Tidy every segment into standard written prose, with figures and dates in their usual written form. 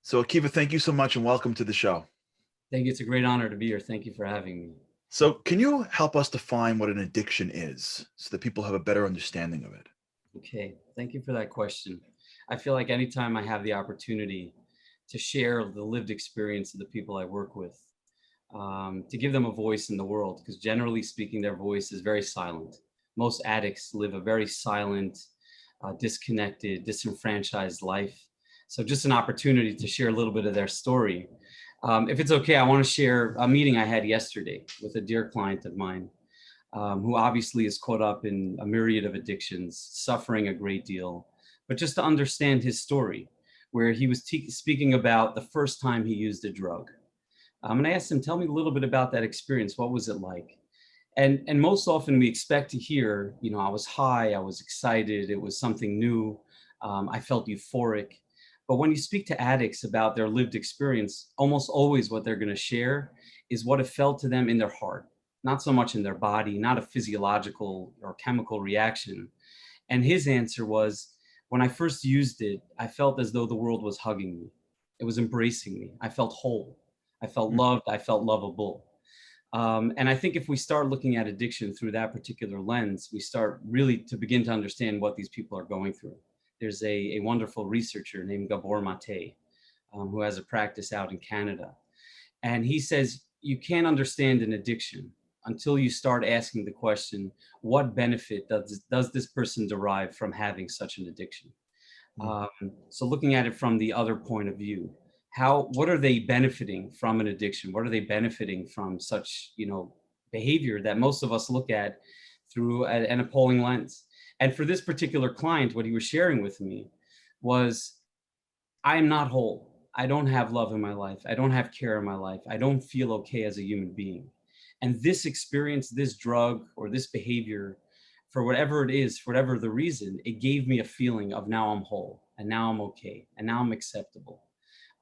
So, Akiva, thank you so much and welcome to the show. Thank you. It's a great honor to be here. Thank you for having me. So, can you help us define what an addiction is so that people have a better understanding of it? Okay. Thank you for that question. I feel like anytime I have the opportunity to share the lived experience of the people I work with, to give them a voice in the world, because generally speaking, their voice is very silent. Most addicts live a very silent, disconnected, disenfranchised life. So, just an opportunity to share a little bit of their story. If it's okay, I want to share a meeting I had yesterday with a dear client of mine who obviously is caught up in a myriad of addictions, suffering a great deal. But just to understand his story, where he was speaking about the first time he used a drug. And I asked him, tell me a little bit about that experience. What was it like? And most often we expect to hear, I was high, I was excited, it was something new, I felt euphoric. But when you speak to addicts about their lived experience, almost always what they're going to share is what it felt to them in their heart, not so much in their body, not a physiological or chemical reaction. And his answer was, when I first used it, I felt as though the world was hugging me. It was embracing me. I felt whole. I felt Mm. loved. I felt lovable. And I think if we start looking at addiction through that particular lens, we start really to begin to understand what these people are going through. There's a wonderful researcher named Gabor Mate, who has a practice out in Canada. And he says you can't understand an addiction until you start asking the question, what benefit does this person derive from having such an addiction? Mm. Um, so looking at it from the other point of view, what are they benefiting from an addiction? What are they benefiting from such, behavior that most of us look at through an appalling lens? And for this particular client, what he was sharing with me was, I'm not whole. I don't have love in my life. I don't have care in my life. I don't feel okay as a human being. And this experience, this drug or this behavior, for whatever it is, for whatever the reason, it gave me a feeling of now I'm whole and now I'm okay and now I'm acceptable.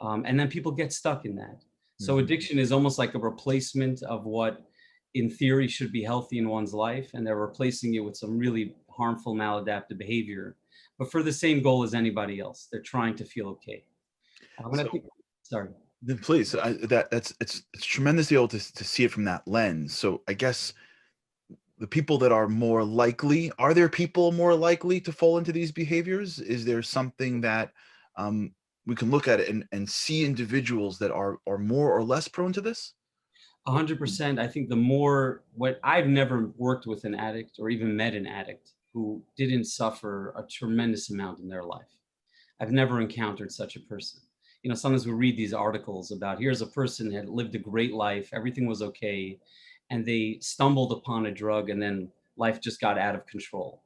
And then people get stuck in that. So Mhm. addiction is almost like a replacement of what in theory should be healthy in one's life. And they're replacing it with some really harmful maladaptive behavior, but for the same goal as anybody else. They're trying to feel okay. And I So, think, sorry. then please, it's tremendous to be able to see it from that lens. So, I guess the people that are more likely, are there people more likely to fall into these behaviors? Is there something that um, we can look at it and see individuals that are more or less prone to this? 100%. I think the more, what I've never worked with an addict or even met an addict who didn't suffer a tremendous amount in their life. I've never encountered such a person. Sometimes we read these articles about here's a person that lived a great life, everything was okay, and they stumbled upon a drug and then life just got out of control.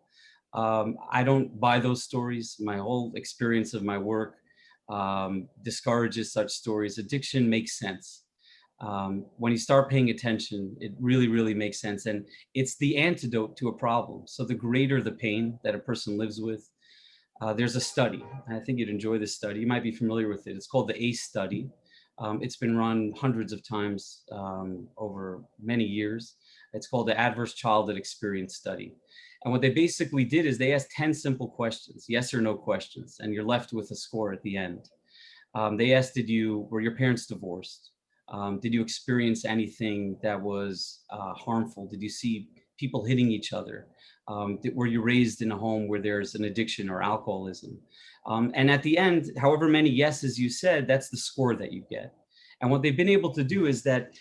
I don't buy those stories. My whole experience of my work discourages such stories. Addiction makes sense. When you start paying attention, it really, really makes sense. And it's the antidote to a problem. So the greater the pain that a person lives with, there's a study. I think you'd enjoy this study. You might be familiar with it. It's called the ACE study. It's been run hundreds of times over many years. It's called the Adverse Childhood Experience Study. And what they basically did is they asked 10 simple questions, yes or no questions, and you're left with a score at the end. They asked, were your parents divorced? Did you experience anything that was harmful? Did you see people hitting each other? Were you raised in a home where there's an addiction or alcoholism? And at the end, however many yeses you said, that's the score that you get. And what they've been able to do is that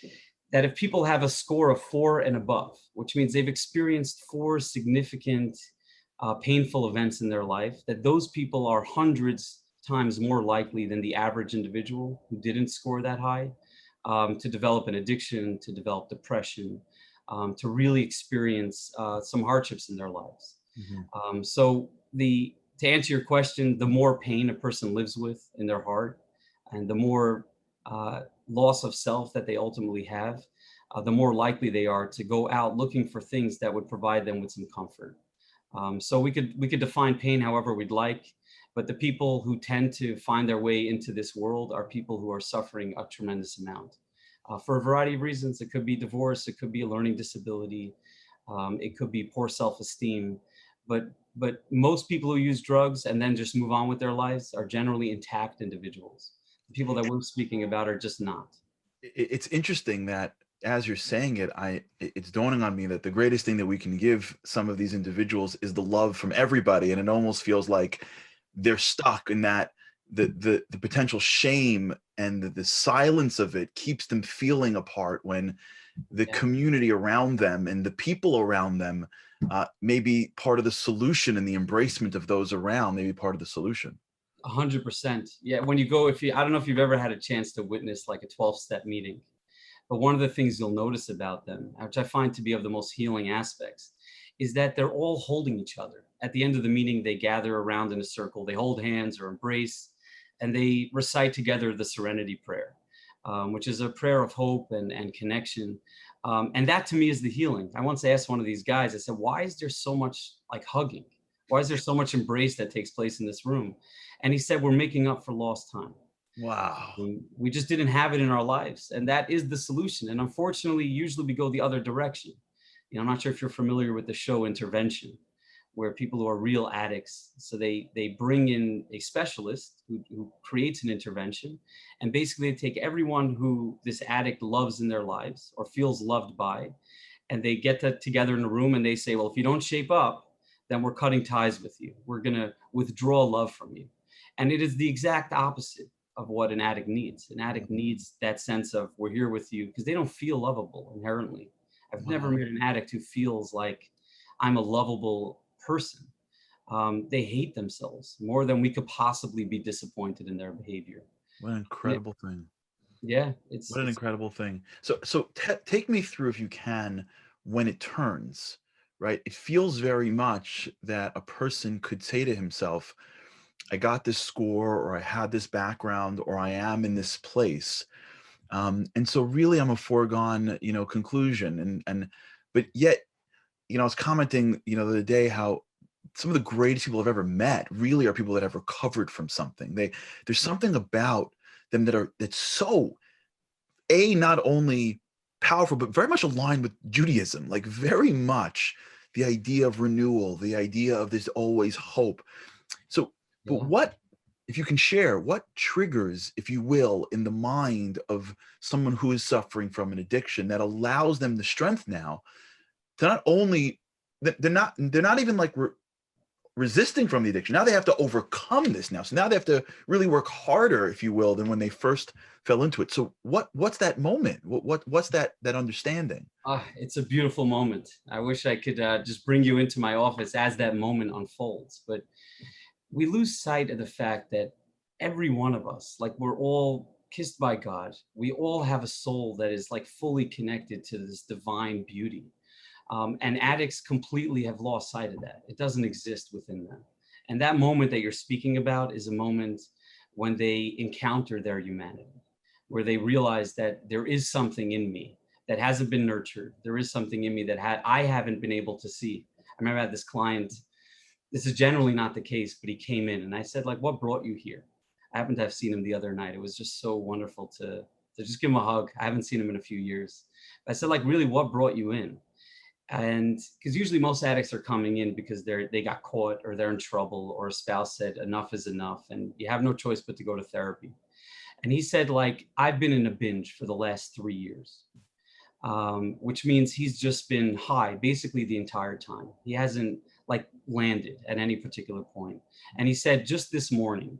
if people have a score of 4 and above, which means they've experienced 4 significant painful events in their life, that those people are hundreds times more likely than the average individual who didn't score that high to develop an addiction, to develop depression, to really experience some hardships in their lives. Mhm. To answer your question, the more pain a person lives with in their heart, and the more loss of self that they ultimately have, the more likely they are to go out looking for things that would provide them with some comfort. So we could define pain however we'd like, but the people who tend to find their way into this world are people who are suffering a tremendous amount for a variety of reasons. It could be divorce, it could be a learning disability, it could be poor self-esteem, but most people who use drugs and then just move on with their lives are generally intact individuals. People that we're speaking about are just not. It's interesting that as you're saying it, it's dawning on me that the greatest thing that we can give some of these individuals is the love from everybody, and it almost feels like they're stuck in that the potential shame and the silence of it keeps them feeling apart when the Yeah. community around them and the people around them may be part of the solution, and the embracement of those around may be part of the solution. 100%. Yeah. When you go, if you, I don't know if you've ever had a chance to witness like a 12-step meeting, but one of the things you'll notice about them, which I find to be of the most healing aspects, is that they're all holding each other. At the end of the meeting, they gather around in a circle, they hold hands or embrace, and they recite together the Serenity Prayer, which is a prayer of hope and connection. And that to me is the healing. I once asked one of these guys, I said, why is there so much like hugging? Why is there so much embrace that takes place in this room? And he said, we're making up for lost time. Wow. We just didn't have it in our lives, and that is the solution. And unfortunately, usually we go the other direction. I'm not sure if you're familiar with the show Intervention, where people who are real addicts, so they bring in a specialist who creates an intervention, and basically they take everyone who this addict loves in their lives or feels loved by, and they get together in a room and they say, well, if you don't shape up, then we're cutting ties with you. We're going to withdraw love from you. And it is the exact opposite of what an addict needs. An addict needs that sense of we're here with you because they don't feel lovable inherently. I've never Wow. met an addict who feels like I'm a lovable person. They hate themselves more than we could possibly be disappointed in their behavior. What an And incredible thing. yeah, What an it's incredible thing. So take me through, if you can, when it turns, right? It feels very much that a person could say to himself, I got this score, or I had this background, or I am in this place. And so really I'm a foregone, conclusion. But yet, I was commenting, the other day, how some of the greatest people I've ever met really are people that have recovered from something. There's something about them that's so not only powerful, but very much aligned with Judaism, like very much the idea of renewal, the idea of there's always hope. So, but yeah. if you can share, what triggers, if you will, in the mind of someone who is suffering from an addiction that allows them the strength now to not only, they're not even like resisting from the addiction. Now they have to overcome this now. So now they have to really work harder, if you will, than when they first fell into it. So what's that moment? What's that understanding? It's a beautiful moment. I wish I could just bring you into my office as that moment unfolds. But we lose sight of the fact that every one of us, like we're all kissed by God. We all have a soul that is like fully connected to this divine beauty. And addicts completely have lost sight of that. It doesn't exist within them. And that moment that you're speaking about is a moment when they encounter their humanity, where they realize that there is something in me that hasn't been nurtured. There is something in me that I haven't been able to see. I remember I had this client. This is generally not the case, but he came in and I said, like, what brought you here? I happened to have seen him the other night. It was just so wonderful to just give him a hug. I haven't seen him in a few years. I said, like, really, what brought you in? And because usually most addicts are coming in because they got caught or they're in trouble or a spouse said enough is enough and you have no choice but to go to therapy. And he said, like, I've been in a binge for the last 3 years, which means he's just been high basically the entire time. He hasn't like landed at any particular point. And he said, just this morning,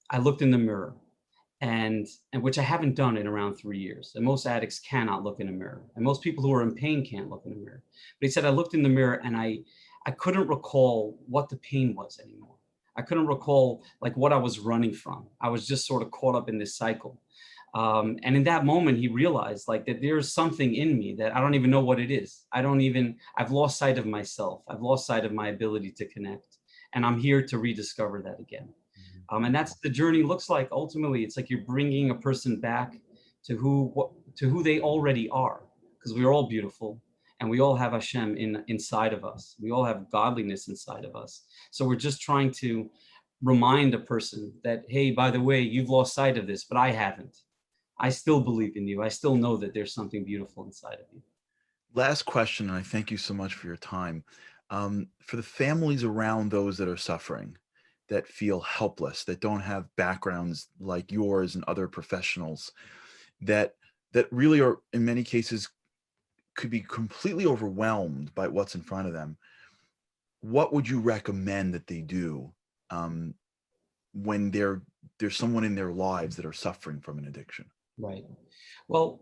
I looked in the mirror and which I haven't done in around 3 years. And most addicts cannot look in a mirror. And most people who are in pain can't look in a mirror. But he said, I looked in the mirror and I couldn't recall what the pain was anymore. I couldn't recall like what I was running from. I was just sort of caught up in this cycle. And in that moment, he realized like that there's something in me that I don't even know what it is. I've lost sight of myself. I've lost sight of my ability to connect. And I'm here to rediscover that again. And that's the journey looks like. Ultimately, it's like you're bringing a person back to who they already are, because we're all beautiful and we all have Hashem inside of us. We all have godliness inside of us. So we're just trying to remind a person that, hey, by the way, you've lost sight of this, but I haven't. I still believe in you. I still know that there's something beautiful inside of you. Last question, and I thank you so much for your time. For the families around those that are suffering, that feel helpless, that don't have backgrounds like yours and other professionals, that really are in many cases could be completely overwhelmed by what's in front of them, what would you recommend that they do um, when there's someone in their lives that are suffering from an addiction? Right. Well,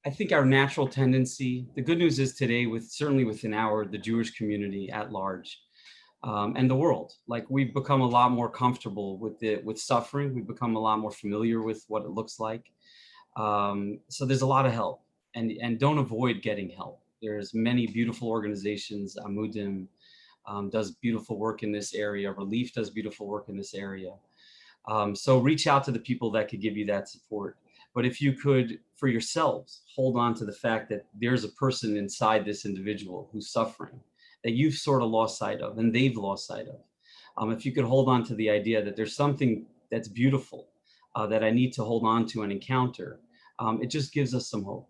I think our natural tendency, the good news is today, with certainly within the Jewish community at large, and the world, like we've become a lot more comfortable with suffering. We've become a lot more familiar with what it looks like. So there's a lot of help, and don't avoid getting help. There's many beautiful organizations. Amudim does beautiful work in this area. Relief does beautiful work in this area. So reach out to the people that could give you that support. But if you could, for yourselves, hold on to the fact that there's a person inside this individual who's suffering, that you've sort of lost sight of and they've lost sight of. If you could hold on to the idea that there's something that's beautiful that I need to hold on to and encounter, it just gives us some hope.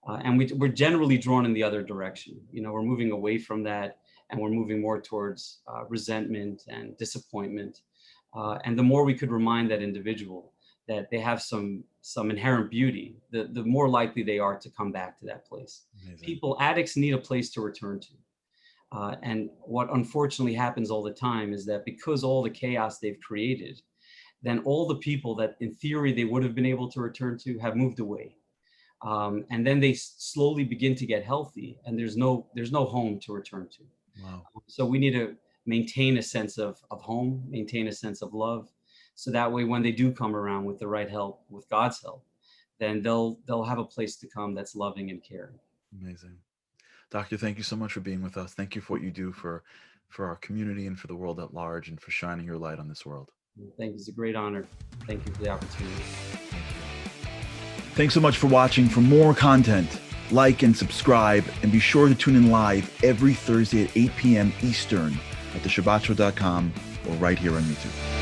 And we're generally drawn in the other direction. We're moving away from that, and we're moving more towards resentment and disappointment. And the more we could remind that individual that they have some inherent beauty, the more likely they are to come back to that place. Amazing. Addicts need a place to return to. And what unfortunately happens all the time is that because all the chaos they've created, then all the people that in theory they would have been able to return to have moved away. And then they slowly begin to get healthy, and there's no home to return to. Wow. So we need to maintain a sense of home, maintain a sense of love. So that way, when they do come around with the right help, with God's help, then they'll have a place to come that's loving and caring. Amazing. Doctor, thank you so much for being with us. Thank you for what you do for our community and for the world at large, and for shining your light on this world. Thank you. It's a great honor. Thank you for the opportunity. Thanks so much for watching. For more content, like and subscribe, and be sure to tune in live every Thursday at 8 p.m. Eastern at theshabbatshow.com or right here on YouTube.